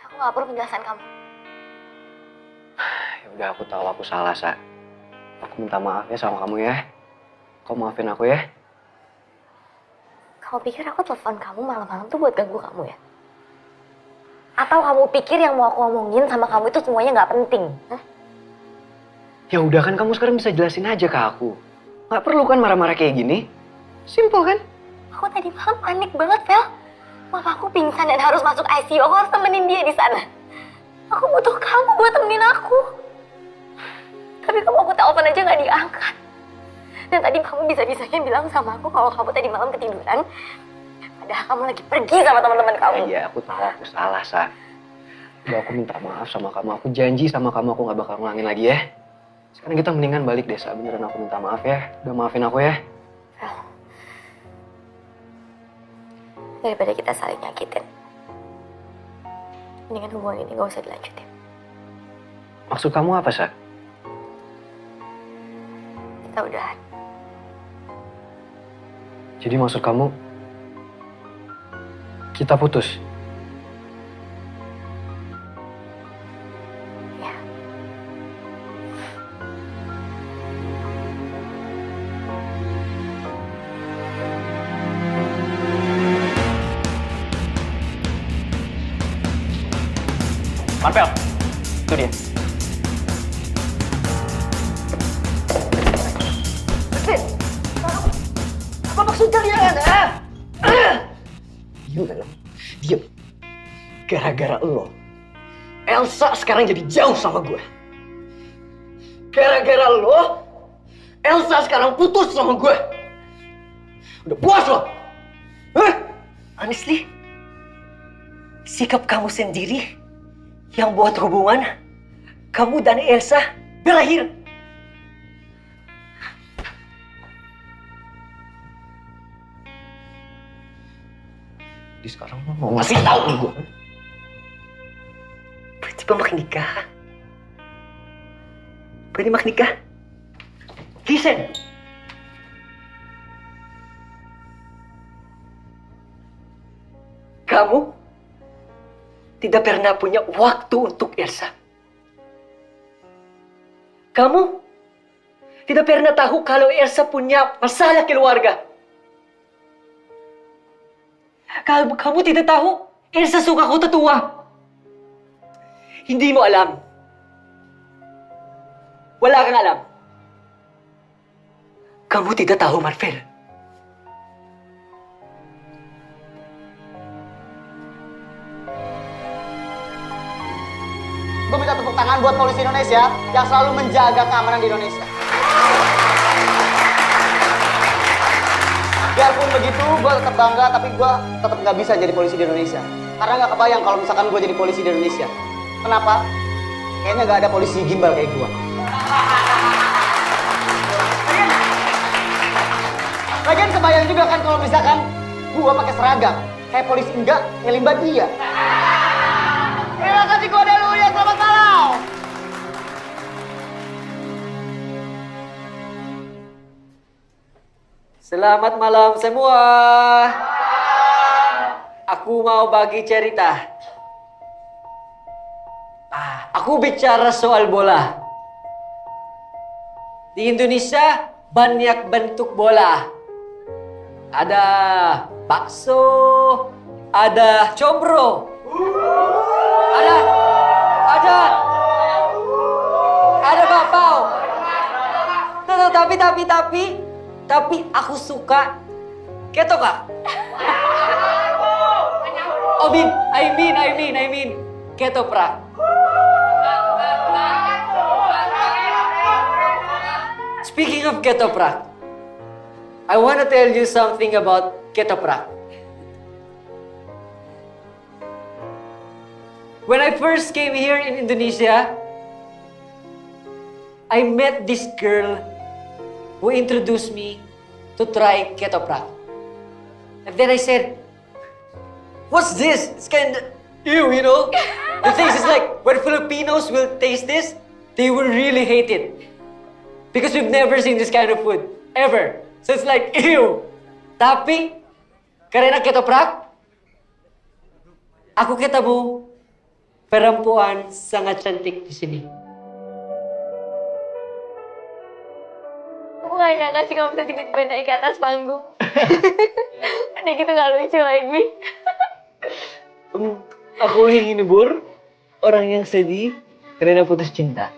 Aku gak perlu penjelasan kamu. Ya udah, aku tahu aku salah, Sa. Aku minta maaf ya sama kamu ya. Kau maafin aku ya. Kamu pikir aku telepon kamu malam-malam tuh buat ganggu kamu ya? Atau kamu pikir yang mau aku omongin sama kamu itu semuanya nggak penting? Hah? Ya udah kan, kamu sekarang bisa jelasin aja ke aku. Nggak perlu kan marah-marah kayak gini. Simple kan? Aku tadi malam panik banget, Vel. Mama aku pingsan dan harus masuk ICU. Aku harus temenin dia di sana. Aku butuh kamu buat temenin aku. Tapi kamu aku telepon aja nggak diangkat. Dan tadi kamu bisa-bisanya bilang sama aku kalau kamu tadi malam ketiduran. Padahal kamu lagi pergi sama teman-teman kamu. Iya, aku tahu aku salah, Sa. Udah, aku minta maaf sama kamu. Aku janji sama kamu aku nggak bakal ngulangin lagi ya. Sekarang kita mendingan balik deh, Sa. Beneran aku minta maaf ya. Udah maafin aku ya. Daripada kita saling nyakitin, mendingan hubungan ini gak usah dilanjutin. Maksud kamu apa, Sa? Kita udahan. Jadi maksud kamu, kita putus? Ya. Marvel, itu dia. Apa maksud kalian? Diam kan? Diam. Gara-gara lo, Elsa sekarang jadi jauh sama gue. Gara-gara lo, Elsa sekarang putus sama gue. Udah puas lo? Honestly, sikap kamu sendiri yang buat hubungan kamu dan Elsa berakhir. Jadi sekarang lo mau ngasih tahu nih gue? Berarti mak nikah. Berarti mak nikah. Listen. Kamu tidak pernah punya waktu untuk Elsa. Kamu tidak pernah tahu kalau Elsa punya masalah keluarga. Kamu tidak tahu Elsa suka kota tua. Hindi mo alam. Wala kang alam. Kamu tidak tahu, Marvel. Gue minta tepuk tangan buat polisi Indonesia yang selalu menjaga keamanan di Indonesia. Biarpun begitu, gue tetap bangga, tapi gue tetap nggak bisa jadi polisi di Indonesia. Karena nggak kebayang kalau misalkan gue jadi polisi di Indonesia. Kenapa? Kayaknya nggak ada polisi gimbal kayak gue. Lagian kebayang juga kan kalau misalkan gue pakai seragam. Kayak polisi enggak, kayak limbah dia. Terima kasih kepada lu ya, selamat malam. Selamat malam semua. Aku mau bagi cerita. Aku bicara soal bola. Di Indonesia banyak bentuk bola. Ada bakso, ada combro, ada bakpao. Tapi aku suka ketoprak. I mean ketoprak. Speaking of ketoprak, I want to tell you something about ketoprak. When I first came here in Indonesia, I met this girl who introduced me to try ketoprak. And then I said, what's this? It's kind of ew, you know? The thing is like, when Filipinos will taste this, they will really hate it. Because we've never seen this kind of food. Ever. So it's like, ew. Tapi, karena ketoprak, aku ketemu perempuan sangat cantik di sini. Aku gak nyangka sih kamu bisa tiba-tiba naik ke atas panggung. Udah gitu gak lucu lagi. Aku ingin hibur orang yang sedih karena putus cinta.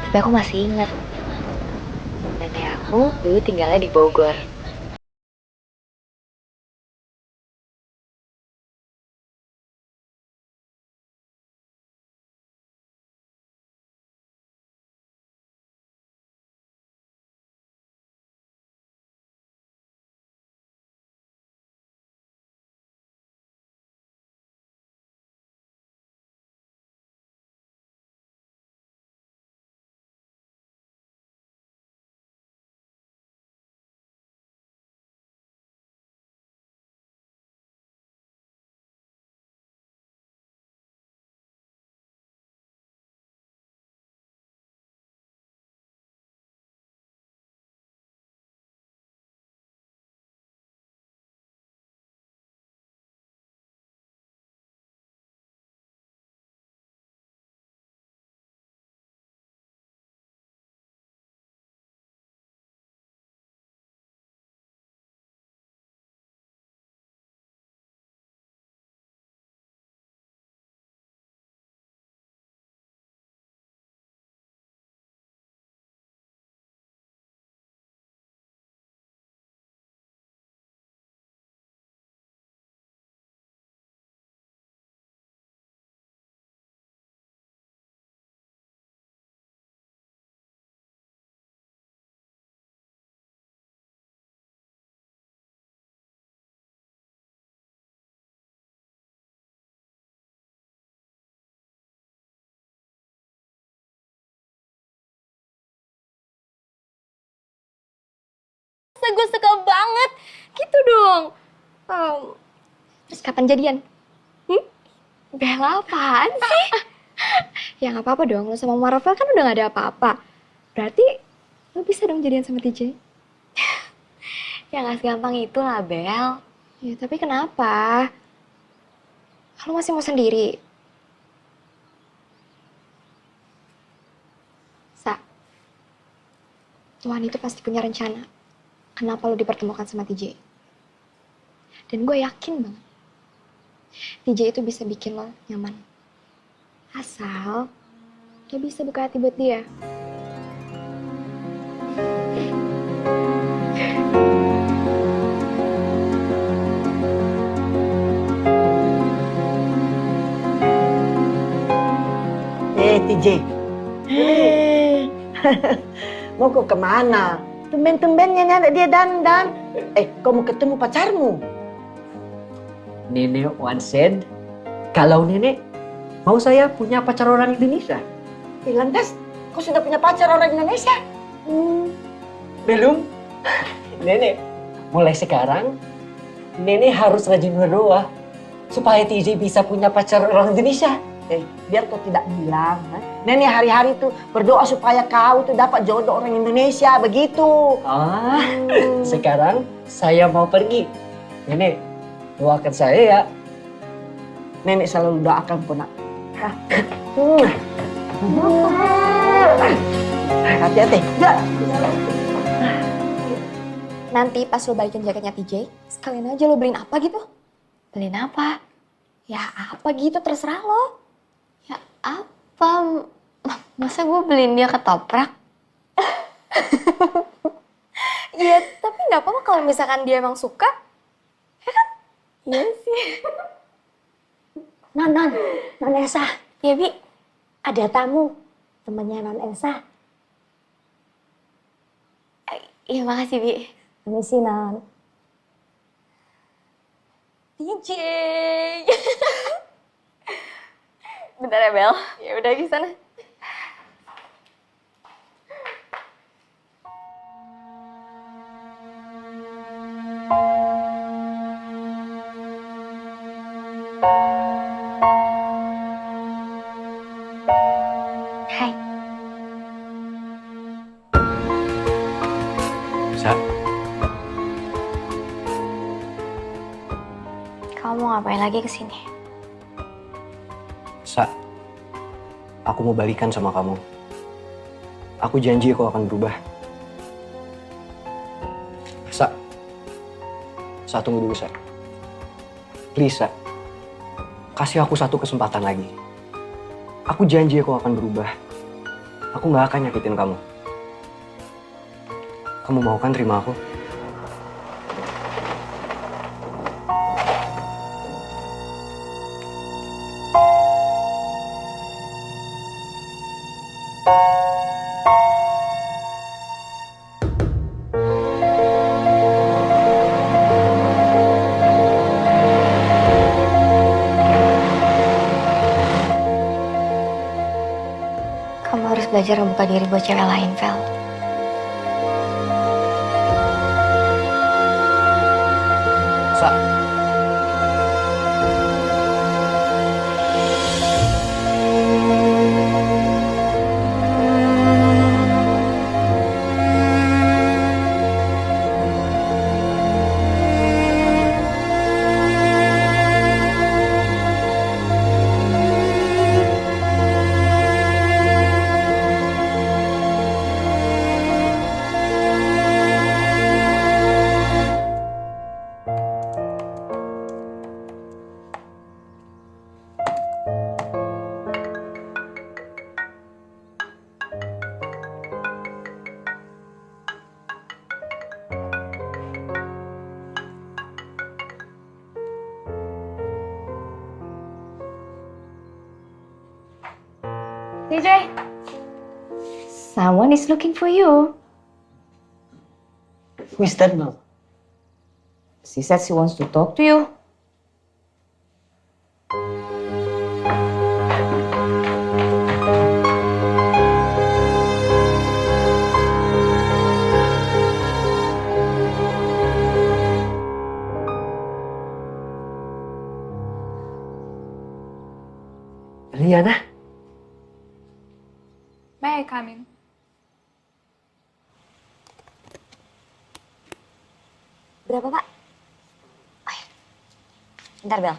Tapi aku masih ingat. Nenek aku dulu tinggalnya di Bogor. Gue suka banget. Gitu dong. Terus kapan jadian? Bella apaan sih? Ya gak apa-apa dong, lo sama Marvel kan udah gak ada apa-apa. Berarti lo bisa dong jadian sama TJ. Ya gak segampang itu lah, Bel. Ya tapi kenapa? Lo masih mau sendiri? Sa, Tuhan itu pasti punya rencana. Kenapa lo dipertemukan sama TJ? Dan gue yakin banget, TJ itu bisa bikin lo nyaman. Asal lo bisa buka hati buat dia. TJ. Mau kau kemana? Tumben-tumbennya ada dia dandan. Kau mau ketemu pacarmu? Nenek once said, kalau nenek mau saya punya pacar orang Indonesia. Lantas, kau sudah punya pacar orang Indonesia? Belum. Nenek, mulai sekarang Nenek harus rajin berdoa supaya TJ bisa punya pacar orang Indonesia. Biar kau tidak bilang, Nenek hari-hari tuh berdoa supaya kau tuh dapat jodoh orang Indonesia, begitu. Sekarang saya mau pergi. Nenek, doakan saya ya. Nenek selalu doakan kau, nak. Hati-hati. Nanti pas lo balikin jaketnya TJ, sekalian aja lo beliin apa gitu. Beliin apa? Ya apa gitu, terserah lo. Ya apa? Masa gue beliin dia ketoprak? Iya, tapi nggak apa-apa kalau misalkan dia emang suka. Ya kan? Iya sih. Non Elsa. Ya, Bi. Ada tamu, temannya Non Elsa. Iya, makasih, Bi. Permisi, Non. TJ. Bentar ya, Bel. Ya udah di sana. Hai. Sa, Kamu mau ngapain lagi kesini? aku mau balikan sama kamu. Aku janji aku akan berubah. Sa, tunggu dulu, Sa. Please, Sa. Kasih aku satu kesempatan lagi. Aku janji aku akan berubah. Aku gak akan nyakitin kamu. Kamu mau kan terima aku? Kamu harus belajar membuka diri buat cewek lain, Vel. Sa. TJ, someone is looking for you. Who is that, Mom? She said she wants to talk to you. Liana? May I come in? Berapa, Pak? Oh, ya. Bentar, Bel.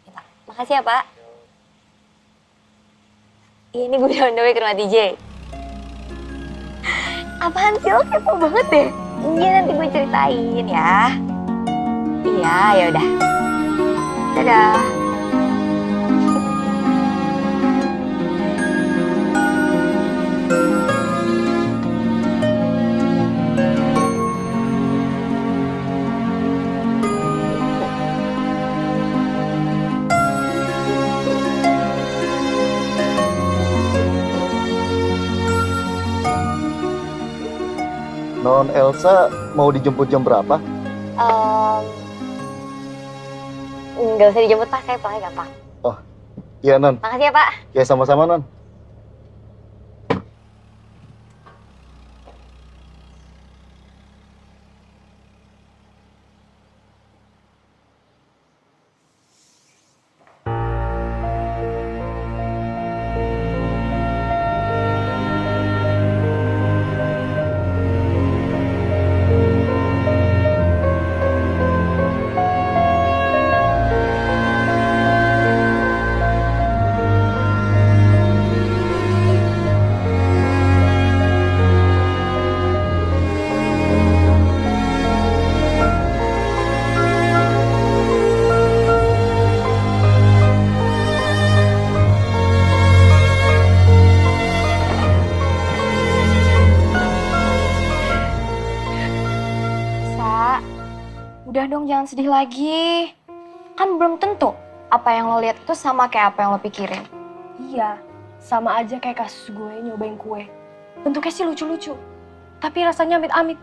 Ya, Pak. Makasih ya, Pak. Ini gue udah on the way ke rumah TJ. Apaan sih, lo kepo banget deh. Iya, nanti gue ceritain ya. Iya, ya udah. Dadah. Non Elsa mau dijemput jam berapa? Nggak usah dijemput, Pak. Saya pulangnya gampang. Oh, iya Non. Makasih ya, Pak. Ya sama-sama Non. dong, jangan sedih lagi. Kan belum tentu apa yang lo lihat itu sama kayak apa yang lo pikirin. Iya, sama aja kayak kasus gue nyobain kue. Bentuknya sih lucu-lucu, tapi rasanya amit-amit.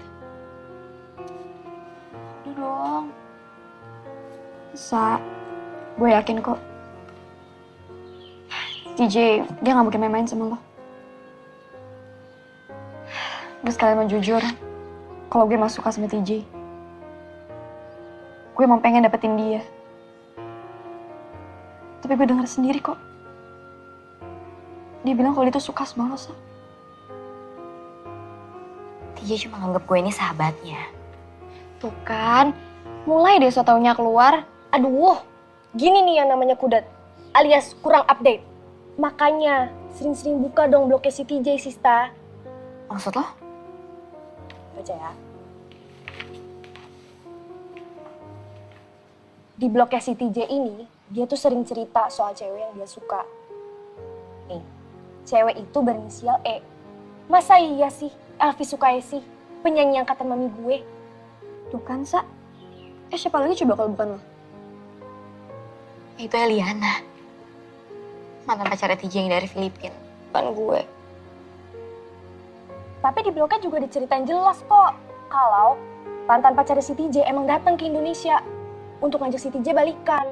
Udah dong. Gue yakin kok. TJ, dia gak mungkin main-main sama lo. Gue sekalian mau jujur, kalau gue emang suka sama TJ. Gue emang pengen dapetin dia. Tapi gue denger sendiri kok. Dia bilang kalau dia tuh suka sama lo, Sa. TJ cuma nganggep gue ini sahabatnya. Tuh kan, mulai deh so taunya keluar. Aduh, gini nih yang namanya kudat, alias kurang update. Makanya sering-sering buka dong blognya si TJ, Sista. Maksud lo? Baca ya. Di blognya si TJ ini, dia tuh sering cerita soal cewek yang dia suka. Nih, cewek itu berinisial E. Masa iya sih Elvi Sukaisi, penyanyi angkatan mami gue? Tuh kan, Sa. Siapa lagi coba kalau bukan lo? Itu Eliana. Mantan pacarnya TJ yang dari Filipina. Bukan gue. Tapi di blognya juga diceritain jelas kok, kalau mantan pacarnya si TJ emang datang ke Indonesia untuk ngajak si TJ balikan.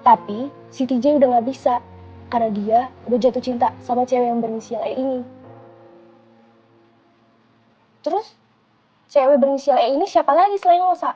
Tapi si TJ udah gak bisa, karena dia udah jatuh cinta sama cewek yang berinisial E ini. Terus, cewek berinisial E ini siapa lagi selain lo, Sa?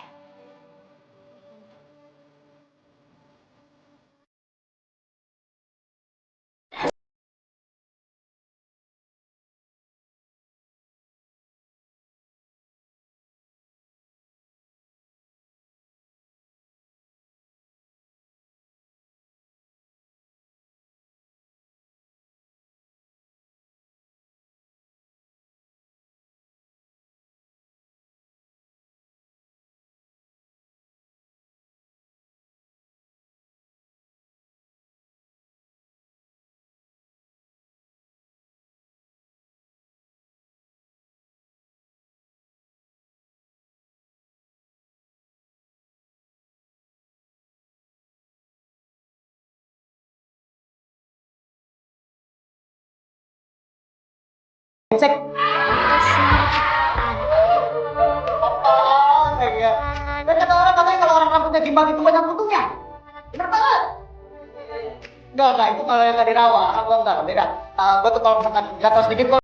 Cek. Dan kata orang katanya kalau orang rambutnya gimbal itu banyak untungnya. Bener banget. Enggak, itu kalau yang nggak dirawat, enggak, beda. Gue tuh kalau misalkan gatal sedikit, gue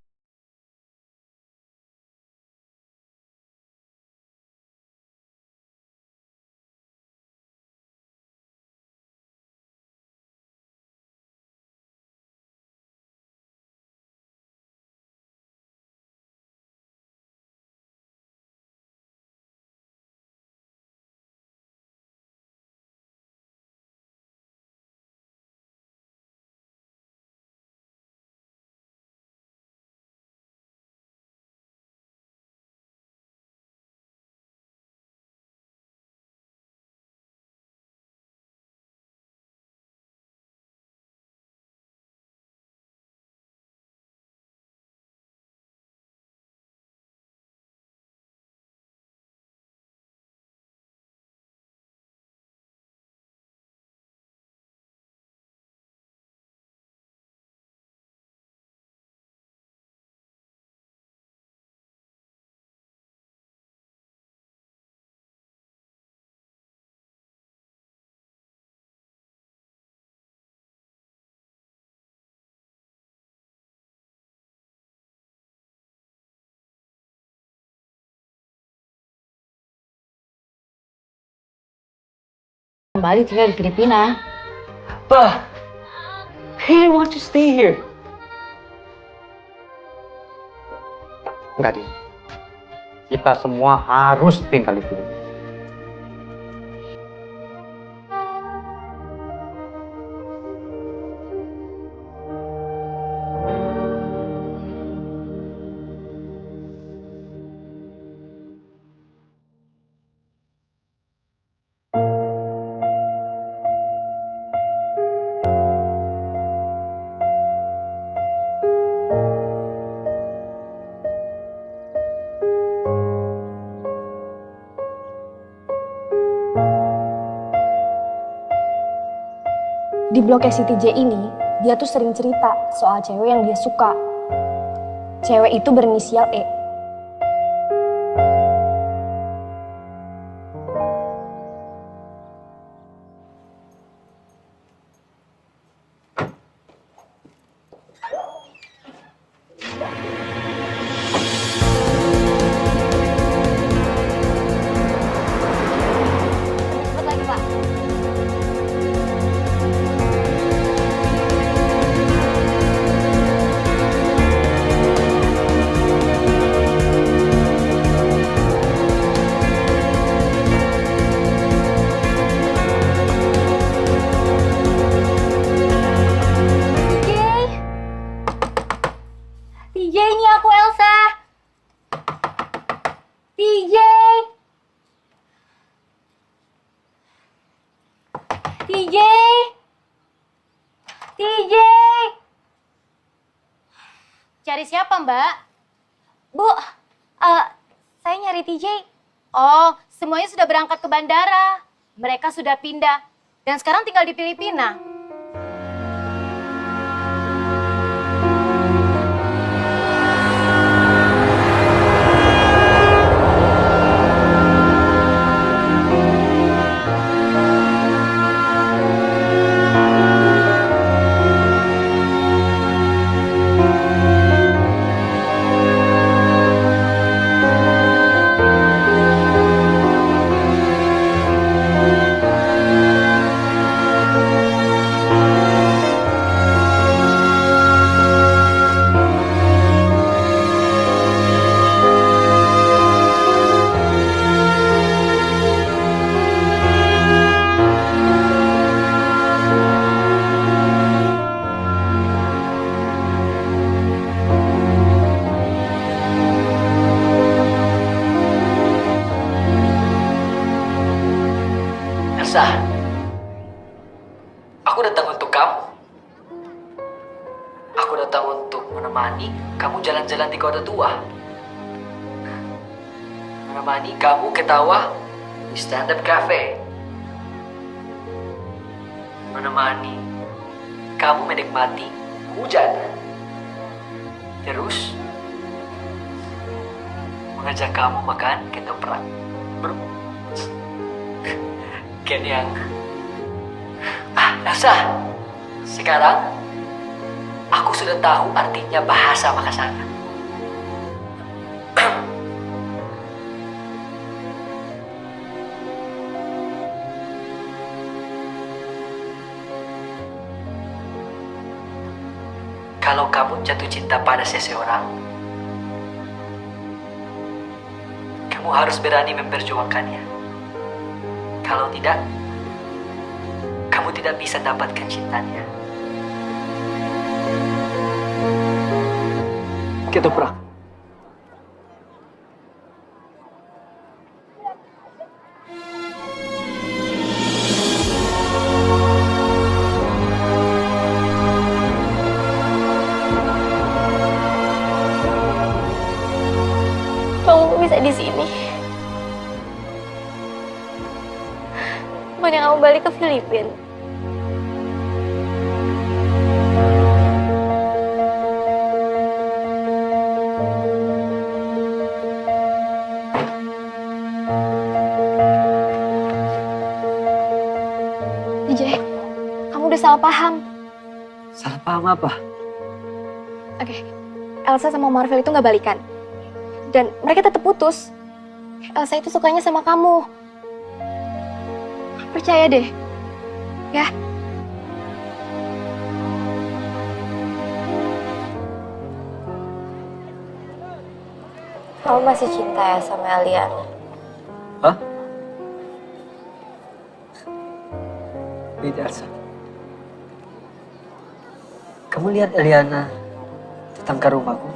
kembali tinggal di Filipina. Bah, he want to stay here. Enggak, Din. Kita semua harus tinggal di sini. Di bloknya si TJ ini, dia tuh sering cerita soal cewek yang dia suka. Cewek itu berinisial E. Cepet lagi, Pak. TJ, ini aku Elsa. TJ. TJ. TJ. Cari siapa, Mbak? Bu, saya nyari TJ. Oh, semuanya sudah berangkat ke bandara. Mereka sudah pindah. Dan sekarang tinggal di Filipina. Elsa, aku datang untuk kamu. Aku datang untuk menemani kamu jalan-jalan di kota tua. Menemani kamu ketawa di stand-up cafe. Menemani kamu menikmati hujan. Terus, mengajak kamu makan ketoprak. Kenyang. Elsa, sekarang aku sudah tahu artinya bahasa Makassar. Kalau kamu jatuh cinta pada seseorang, kamu harus berani memperjuangkannya. Kalau tidak, kamu tidak bisa dapatkan cintanya. Ketoprak. Kamu bisa di sini. Bukannya kamu balik ke Filipina. DJ, kamu udah salah paham. Salah paham apa? Oke, Elsa sama Marvel itu nggak balikan. Dan mereka tetap putus. Elsa itu sukanya sama kamu. Percaya deh. Ya. Kamu masih cinta ya sama Eliana? Hah? Beda, Elsa. Kamu lihat Eliana datang ke rumahku?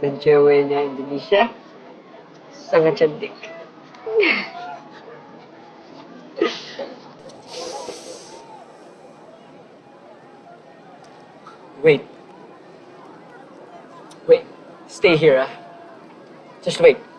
Dan ceweknya Indonesia sangat cantik. Wait. Stay here, ah. Just wait.